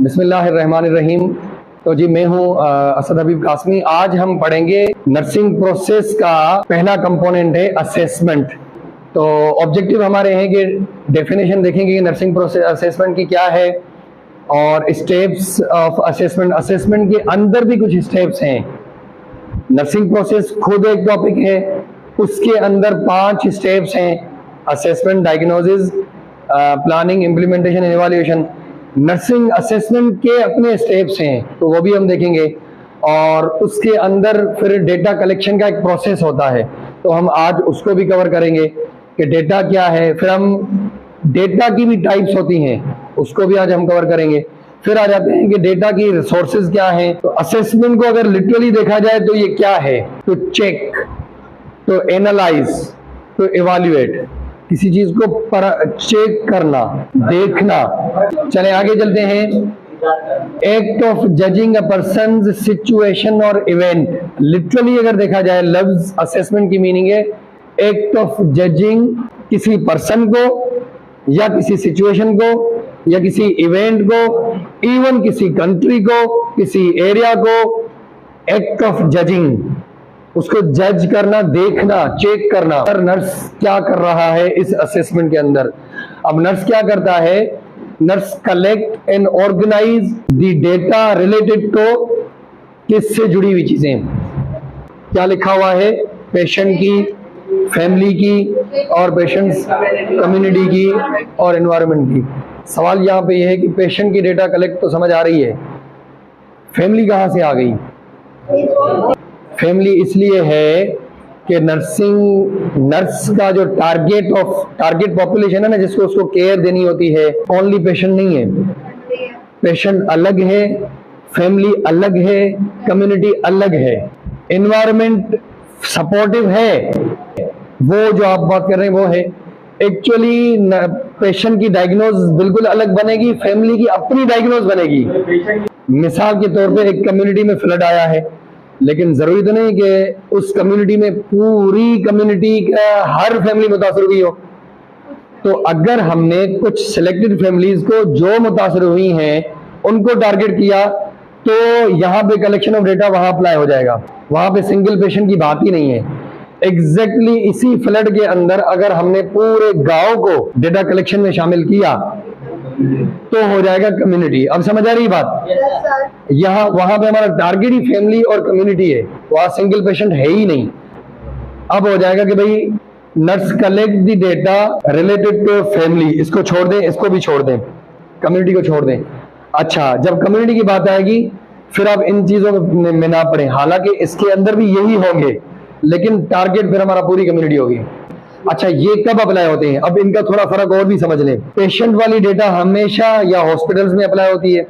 बिस्मिल्लाहिर्रहमानिर्रहीम। तो जी मैं हूँ असद हबीब कासमी। आज हम पढ़ेंगे नर्सिंग प्रोसेस का पहला कंपोनेंट है असेसमेंट। तो ऑब्जेक्टिव हमारे हैं कि डेफिनेशन देखेंगे कि नर्सिंग प्रोसेस असेसमेंट की क्या है और स्टेप्स ऑफ असेसमेंट। असेसमेंट के अंदर भी कुछ स्टेप्स हैं। नर्सिंग प्रोसेस खुद एक टॉपिक है, उसके अंदर 5 स्टेप्स हैं: assessment, diagnosis, planning, implementation, evaluation. Nursing assessment के अपने स्टेप्स हैं, तो वो भी हम देखेंगे। और उसके अंदर फिर डेटा कलेक्शन का एक प्रोसेस होता है, तो हम आज उसको भी कवर करेंगे कि डेटा क्या है। फिर हम डेटा की भी टाइप्स होती हैं, उसको भी आज हम कवर करेंगे। फिर आ जाते हैं कि डेटा की रिसोर्सेज क्या हैं। तो असेसमेंट को अगर लिटरली देखा जाए तो ये क्या है? तो चेक, तो एनालाइज, तो इवैल्यूएट, किसी चीज को चेक करना, देखना। चले आगे चलते हैं। Act of judging a person, situation और इवेंट। लिटरली अगर देखा जाए लफ्ज असेसमेंट की मीनिंग है एक्ट ऑफ जजिंग किसी पर्सन को या किसी सिचुएशन को या किसी इवेंट को, इवन किसी कंट्री को, किसी एरिया को। एक्ट ऑफ जजिंग, उसको जज करना, देखना, चेक करना। नर्स क्या कर रहा है इस असेसमेंट के अंदर? अब नर्स क्या करता है? Nurse collect and organize the data related to किससे जुड़ी हुई चीजें। क्या लिखा हुआ है? पेशेंट की, फैमिली की और पेशेंट्स कम्युनिटी की और एनवायरनमेंट की। सवाल यहाँ पे यह है कि पेशेंट की डेटा कलेक्ट तो समझ आ रही है, फैमिली कहाँ से आ गई? फैमिली इसलिए है कि नर्स का जो टारगेट पॉपुलेशन है ना, जिसको उसको केयर देनी होती है, ओनली पेशेंट नहीं है। पेशेंट अलग है, फैमिली अलग है, कम्युनिटी अलग है, एनवायरनमेंट सपोर्टिव है। वो जो आप बात कर रहे हैं वो है। एक्चुअली पेशेंट की डायग्नोज बिल्कुल अलग बनेगी, फैमिली की अपनी डायग्नोज बनेगी। मिसाल के तौर पे एक कम्युनिटी में फ्लड आया है, लेकिन जरूरी तो नहीं कि उस कम्युनिटी में पूरी कम्युनिटी का हर फैमिली मुतासर हुई हो। तो अगर हमने कुछ सिलेक्टेड फैमिलीज को जो मुतासर हुई हैं उनको टारगेट किया, तो यहाँ पे कलेक्शन ऑफ डेटा वहां अप्लाई हो जाएगा। वहां पे सिंगल पेशेंट की बात ही नहीं है। एग्जैक्टली इसी फ्लड के अंदर अगर हमने पूरे गांव को डेटा कलेक्शन में शामिल किया तो हो जाएगा कम्युनिटी। अब समझ आ रही बात? यहाँ वहां पे हमारा टारगेट ही फैमिली और कम्युनिटी है, वहां सिंगल पेशेंट है ही नहीं। अब हो जाएगा कि भाई nurse collect the data related to family, इसको छोड़ दें, इसको भी छोड़ दें, कम्युनिटी को छोड़ दें। अच्छा, जब कम्युनिटी की बात आएगी फिर आप इन चीजों में ना पड़े, हालांकि इसके अंदर भी यही होंगे, लेकिन टारगेट फिर हमारा पूरी कम्युनिटी होगी। अच्छा, ये कब अप्लाई होते हैं? अब इनका थोड़ा फर्क और भी समझ लें। पेशेंट वाली डेटा हमेशा या हॉस्पिटल्स में अप्लाई होती है,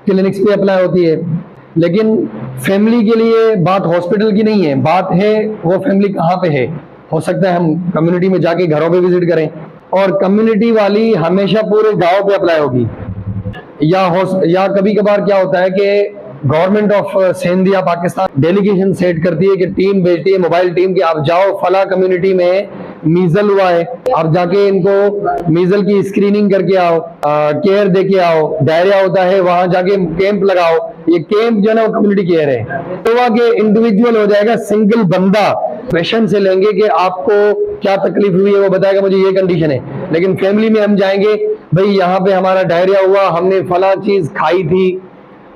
क्लिनिक्स पे अप्लाई होती है, लेकिन फैमिली के लिए बात हॉस्पिटल की नहीं है, बात है वो फैमिली कहाँ पे है। हो सकता है हम कम्युनिटी में जाके घरों पे विजिट करें, और कम्युनिटी वाली हमेशा पूरे गाँव पे अप्लाई होगी। या कभी कभार क्या होता है कि गवर्नमेंट ऑफ सिंध या पाकिस्तान डेलीगेशन सेट करती है कि टीम भेजती है, मोबाइल टीम, कि आप जाओ फला कम्युनिटी में मीजल हुआ है, आप जाके इनको मीजल की स्क्रीनिंग करके आओ, केयर दे के आओ। डायरिया होता है, वहां जाके कैंप लगाओ। ये कैंप जो है ना वो कम्युनिटी केयर है। तो वहां के इंडिविजुअल हो जाएगा, सिंगल बंदा पेशेंट से लेंगे कि आपको क्या तकलीफ हुई है, वो बताएगा मुझे ये कंडीशन है। लेकिन फैमिली में हम जाएंगे, भाई यहाँ पे हमारा डायरिया हुआ, हमने फला चीज खाई थी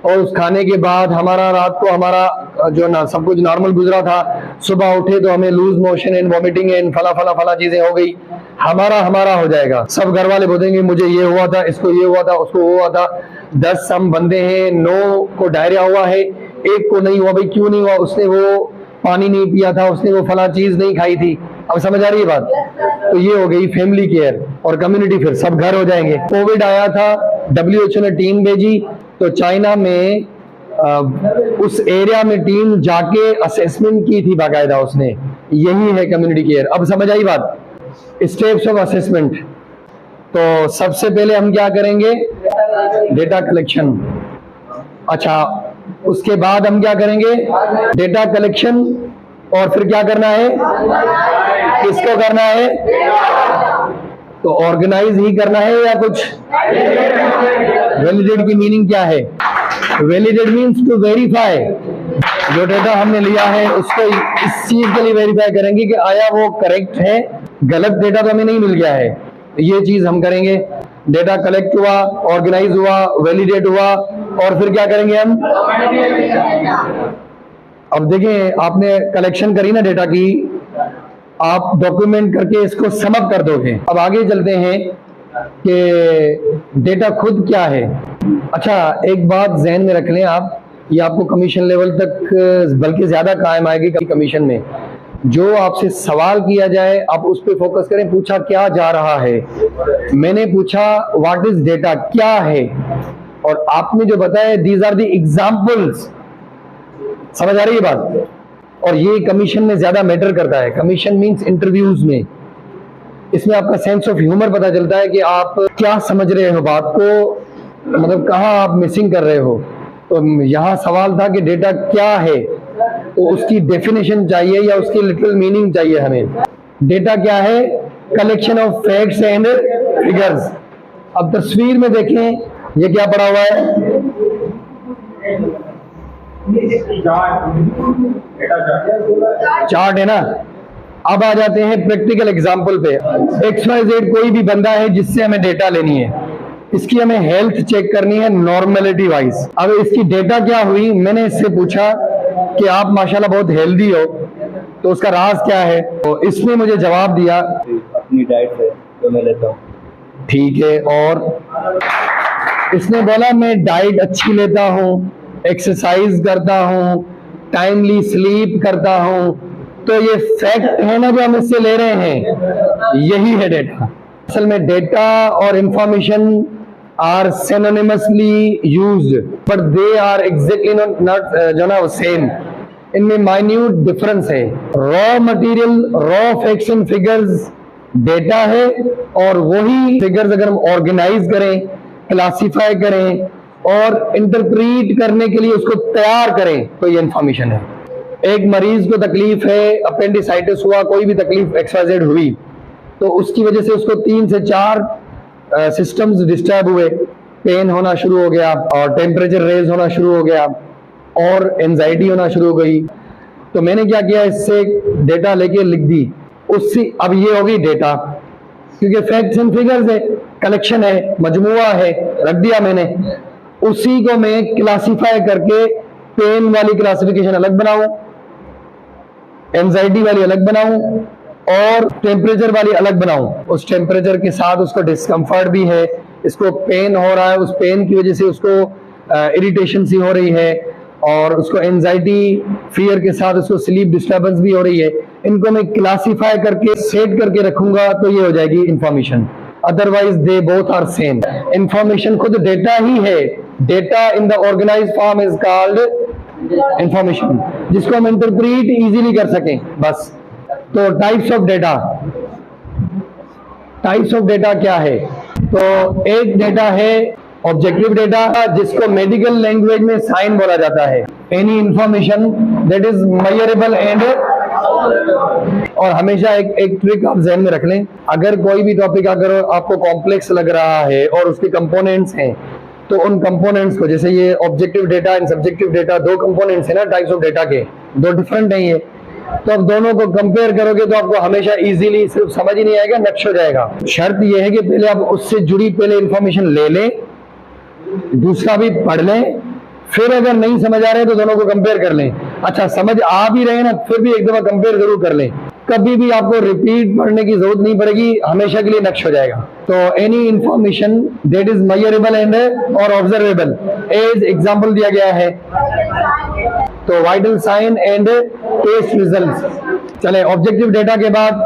और उस खाने के बाद हमारा रात को हमारा जो ना सब कुछ नॉर्मल गुजरा था, सुबह उठे तो हमें loose motion and vomiting and फला फला फला चीजें हो गई। हमारा हो जाएगा। सब घर वाले बोलेंगे मुझे ये हुआ था, इसको ये हुआ था, उसको वो हुआ था। 10 हम बंदे हैं, 9 को डायरिया हुआ है, 1 को नहीं हुआ। भाई क्यों नहीं हुआ? उसने वो पानी नहीं पिया था, उसने वो फला चीज नहीं खाई थी। अब समझ आ रही है बात? तो ये हो गई फैमिली केयर और कम्युनिटी, फिर सब घर हो जाएंगे। कोविड आया था, WHO ने टीम भेजी, तो चाइना में उस एरिया में टीम जाके असेसमेंट की थी बाकायदा उसने। यही है कम्युनिटी केयर। अब समझ आई बात? Steps of assessment. तो सबसे पहले हम क्या करेंगे? Data collection. अच्छा, उसके बाद हम क्या करेंगे? डेटा कलेक्शन, और फिर क्या करना है? किसको करना है? तो ऑर्गेनाइज ही करना है या कुछ? वैलिडेट की मीनिंग क्या है? Validate means to verify. जो डेटा हमने लिया है उसको इस चीज के लिए वेरीफाई करेंगे कि आया वो करेक्ट है, गलत डेटा तो हमें नहीं मिल गया है। ये चीज हम करेंगे। डेटा कलेक्ट हुआ, ऑर्गेनाइज हुआ, वैलिडेट हुआ, और फिर क्या करेंगे हम? अब देखें, आपने कलेक्शन करी ना डेटा की, आप डॉक्यूमेंट करके इसको सम अप कर दोगे। अब आगे चलते हैं कि डेटा खुद क्या है। अच्छा, एक बात ज़हन में रख लें आप, ये आपको कमीशन लेवल तक बल्कि ज़्यादा कायम आएगी कमीशन में। जो आपसे सवाल किया जाए आप उस पर फोकस करें। पूछा क्या जा रहा है, मैंने पूछा व्हाट इज डेटा, क्या है, और आपने जो बताया दीज आर द एग्जाम्पल्स। समझ आ रही है बात? और ये कमीशन में ज्यादा मैटर करता है। कमीशन मींस इंटरव्यूज में, इसमें आपका सेंस ऑफ ह्यूमर पता चलता है कि आप क्या समझ रहे हो बात को, मतलब कहाँ आप मिसिंग कर रहे हो। तो यहाँ सवाल था कि डेटा क्या है, तो उसकी डेफिनेशन चाहिए या उसकी लिटरल मीनिंग चाहिए हमें। डेटा क्या है? Collection of facts and figures. अब तस्वीर में देखें, ये क्या पड़ा हुआ है? चार्ट है ना। अब आ जाते हैं प्रैक्टिकल एग्जांपल पे। XYZ कोई भी बंदा है जिससे हमें डेटा लेनी है, इसकी हमें हेल्थ चेक करनी है नॉर्मेलिटी वाइज। अब इसकी डेटा क्या हुई, मैंने इससे पूछा कि आप माशाल्लाह बहुत हेल्दी हो, तो उसका राज क्या है? तो इसने मुझे जवाब दिया अपनी डाइट है तो मैं लेता हूँ। ठीक है, और इसने बोला मैं डाइट अच्छी लेता हूँ, एक्सरसाइज करता हूँ, टाइमली स्लीप करता हूँ। तो ये फैक्ट है ना जो हम इससे ले रहे हैं, यही है डेटा। असल में डेटा और information are synonymously used, but they are exactly not जो ना सेम। इनमें माइन्यूट डिफरेंस है। Raw material, raw facts and figures data है, और वही फिगर्स अगर हम ऑर्गेनाइज करें, क्लासिफाई करें और इंटरप्रीट करने के लिए उसको तैयार करें, तो ये इंफॉर्मेशन है। एक मरीज को तकलीफ है, अपेंडिसाइटिस हुआ, कोई भी तकलीफ XYZ हुई, तो उसकी वजह से उसको 3 से 4 सिस्टम्स डिस्टर्ब हुए। पेन होना शुरू हो गया, और टेम्परेचर रेज होना शुरू हो गया, और एंजाइटी होना शुरू हो गई। तो मैंने क्या किया, इससे डेटा लेके लिख दी उससे। अब ये होगी डेटा, क्योंकि फैक्ट्स एंड फिगर्स है, कलेक्शन है, मजमुआ है, रख दिया मैंने। उसी को मैं क्लासिफाई करके पेन वाली क्लासिफिकेशन अलग बनाऊं, एंजाइटी वाली अलग बनाऊं, और टेम्परेचर वाली अलग बनाऊं। उस टेम्परेचर के साथ उसको डिस्कम्फर्ट भी है, इसको पेन हो रहा है, उस पेन की वजह से उसको इरिटेशन सी हो रही है, और उसको एंजाइटी फियर के साथ उसको स्लीप डिस्टर्बेंस भी हो रही है। इनको मैं क्लासिफाई करके सेट करके रखूंगा, तो ये हो जाएगी information. Otherwise they both are same. Information खुद डेटा ही है। Data in the organized form is called information, जिसको हम इंटरप्रीट इजीली कर सकें बस। तो types of data, types of data क्या है? तो एक डेटा है ऑब्जेक्टिव डेटा, जिसको मेडिकल लैंग्वेज में साइन बोला जाता है। Any information that is measurable and, और हमेशा एक ट्रिक आप ज़हन में रख लें, अगर कोई भी टॉपिक अगर आपको कॉम्प्लेक्स लग रहा है और उसके कंपोनेंट्स हैं, तो उन कंपोनेंट्स को, जैसे ये objective data and subjective data 2 components हैं ना टाइप्स ऑफ डेटा के, 2 डिफरेंट हैं ये। तो अब दोनों को कंपेयर करोगे तो आपको हमेशा इजीली सिर्फ समझ ही नहीं आएगा, नक्श हो जाएगा। शर्त यह है कि पहले आप उससे जुड़ी पहले इंफॉर्मेशन ले लें, दूसरा भी पढ़ लें, फिर अगर नहीं समझ आ रहे तो दोनों को कंपेयर कर लें। अच्छा, समझ आ भी रहे ना, फिर भी एक दफा कंपेयर जरूर कर लें। कभी भी आपको रिपीट पढ़ने की जरूरत नहीं पड़ेगी, हमेशा के लिए नक्श हो जाएगा। तो any information that is measurable and और ऑब्जर्वेबल, एज एग्जांपल दिया गया है, तो vital sign and test results. चले, ऑब्जेक्टिव डेटा के बाद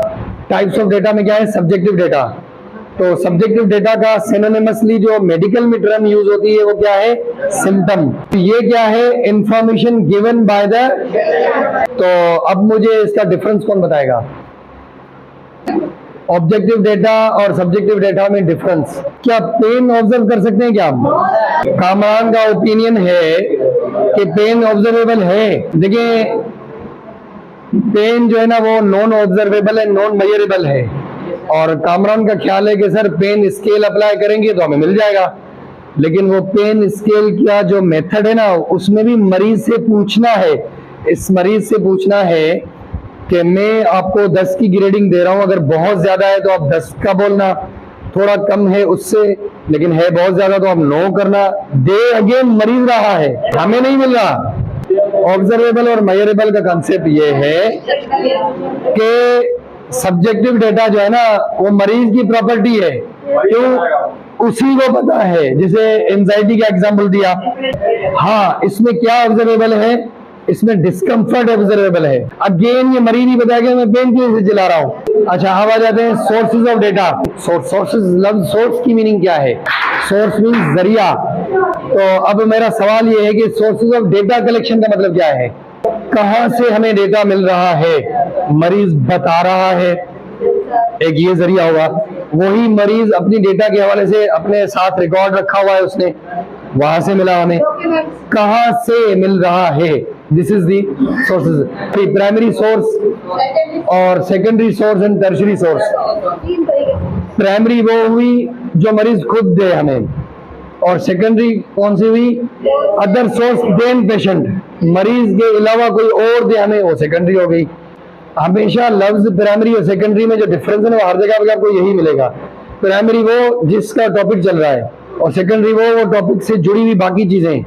टाइप्स ऑफ डेटा में क्या है? Subjective data. तो सब्जेक्टिव डेटा का सिनोनिमसली जो मेडिकल में टर्म यूज होती है वो क्या है? सिम्टम। ये क्या है? Information given by the. तो अब मुझे इसका डिफरेंस कौन बताएगा? ऑब्जेक्टिव डेटा और सब्जेक्टिव डेटा में डिफरेंस क्या? पेन ऑब्जर्व कर सकते हैं क्या हम? कामरान का ओपिनियन है कि पेन ऑब्जर्वेबल है। देखिए, पेन जो है ना वो नॉन ऑब्जर्वेबल है, नॉन मेजरेबल है, और कामरान का ख्याल है कि सर पेन स्केल अप्लाई करेंगे तो हमें मिल जाएगा। लेकिन वो पेन स्केल का जो मेथड है ना, उसमें भी मरीज से पूछना है, इस मरीज से पूछना है कि मैं आपको 10 की ग्रेडिंग दे रहा हूं, अगर बहुत ज्यादा है तो आप 10 का बोलना, थोड़ा कम है उससे लेकिन है बहुत ज्यादा तो आप 9 करना। दे अगेन मरीज रहा है, हमें नहीं मिल रहा। ऑब्जर्वेबल और मेजरेबल का कंसेप्ट ये है कि सब्जेक्टिव डेटा जो है ना वो मरीज की प्रॉपर्टी है, क्यों उसी को पता है। जैसे एंजाइटी का एग्जांपल दिया, हाँ इसमें क्या ऑब्जर्वेबल है, इसमें डिस्कम्फर्ट ऑब्जर्वेबल है। अगेन ये मरीज ही बताएगा मैं पेन किलर से चला रहा हूँ। अच्छा अब आ जाते हैं सोर्सेज ऑफ डेटा। सोर्सेज, लफ्ज सोर्स की मीनिंग क्या है? सोर्स मीन्स जरिया। तो अब मेरा सवाल ये है कि सोर्सेज ऑफ डेटा कलेक्शन का मतलब क्या है? कहां से हमें डेटा मिल रहा है? मरीज बता रहा है, एक ये जरिया होगा। वही मरीज अपनी डेटा के हवाले से अपने साथ रिकॉर्ड रखा हुआ है उसने, वहां से मिला हमें। कहां से मिल रहा है? This is the sources. Primary source और secondary source and tertiary source. Primary वो हुई जो मरीज खुद दे हमें, और सेकेंडरी कौन सी हुई? अदर सोर्स देन पेशेंट, मरीज के अलावा कोई और दे हमें, वो सेकेंडरी हो गई। हमेशा लफ्ज प्राइमरी और सेकेंडरी में जो डिफरेंस है ना, हर जगह पर आपको यही मिलेगा। प्राइमरी वो जिसका टॉपिक चल रहा है, और सेकेंडरी वो टॉपिक से जुड़ी हुई बाकी चीजें।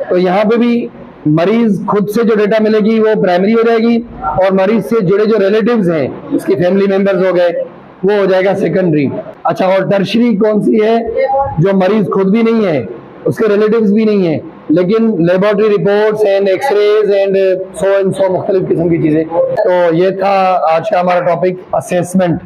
तो यहाँ पे भी मरीज खुद से जो डेटा मिलेगी वो प्राइमरी हो जाएगी, और मरीज से जुड़े जो रिलेटिव्स हैं, उसके फैमिली मेंबर्स हो गए, वो हो जाएगा सेकेंडरी। अच्छा, और टर्शरी कौन सी है? जो मरीज खुद भी नहीं है, उसके रिलेटिव्स भी नहीं है, लेकिन laboratory reports and x-rays and so मुख्तलिफ किस्म की चीजें। तो ये था आज का हमारा टॉपिक, असेसमेंट।